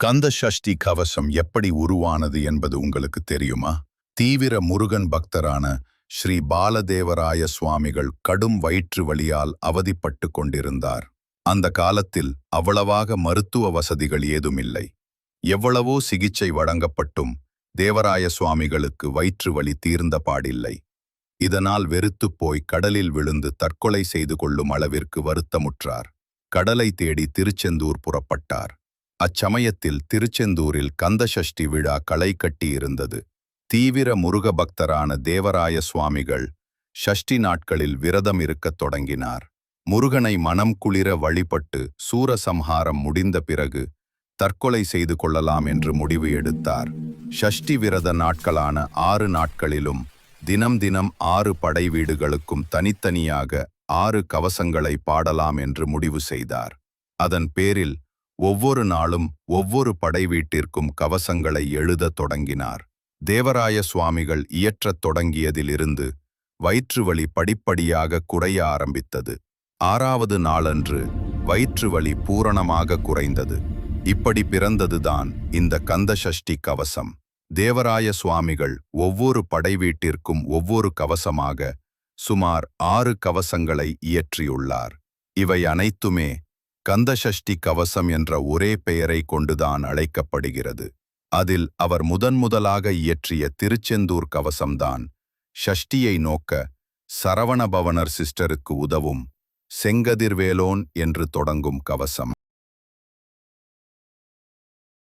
கந்த சஷ்டி கவசம் எப்படி உருவானது என்பது உங்களுக்கு தெரியுமா? தீவிர முருகன் பக்தரான ஸ்ரீ பாலதேவராய சுவாமிகள் கடும் வயிற்று வலியால் அவதிப்பட்டு கொண்டிருந்தார். அந்த காலத்தில் அவ்வளவாக மருத்துவ வசதிகள் ஏதுமில்லை. எவ்வளவோ சிகிச்சை வழங்கப்பட்டும் தேவராய சுவாமிகளுக்கு வயிற்று வலி தீர்ந்த பாடில்லை. இதனால் வெறுத்துப் போய் கடலில் விழுந்து தற்கொலை செய்து கொள்ளும் அளவிற்கு வருத்தமுற்றார். கடலை தேடி திருச்செந்தூர் புறப்பட்டார். அச்சமயத்தில் திருச்செந்தூரில் கந்தசஷ்டி விழா களை கட்டியிருந்தது. தீவிர முருக பக்தரான தேவராய சுவாமிகள் ஷஷ்டி நாட்களில் விரதம் இருக்கத் தொடங்கினார். முருகனை மனம் குளிர வழிபட்டு சூரசம்ஹாரம் முடிந்த பிறகு தற்கொலை செய்து கொள்ளலாம் என்று முடிவு எடுத்தார். ஷஷ்டி விரத நாட்களான 6 நாட்களிலும் தினம் தினம் 6 படை வீடுகளுக்கும் தனித்தனியாக 6 கவசங்களை பாடலாம் என்று முடிவு செய்தார். அதன் பேரில் ஒவ்வொரு நாளும் ஒவ்வொரு படை வீட்டிற்கும் கவசங்களை எழுதத் தொடங்கினார். தேவராய சுவாமிகள் இயற்றத் தொடங்கியதிலிருந்து வயிற்றுவலி படிப்படியாக குறைய ஆரம்பித்தது. 6வது நாளன்று வயிற்றுவலி பூரணமாக குறைந்தது. இப்படி பிறந்ததுதான் இந்த கந்தசஷ்டி கவசம். தேவராய சுவாமிகள் ஒவ்வொரு படை வீட்டிற்கும் ஒவ்வொரு கவசமாக சுமார் 6 கவசங்களை இயற்றியுள்ளார். இவை அனைத்துமே கந்தசஷ்டி கவசம் என்ற ஒரே பெயரை கொண்டுதான் அழைக்கப்படுகிறது. அதில் அவர் முதன்முதலாக இயற்றிய திருச்செந்தூர் கவசம்தான் ஷஷ்டியை நோக்க சரவணபவனர் சிஸ்டருக்கு உதவும் செங்கதிர்வேலோன் என்று தொடங்கும் கவசம்.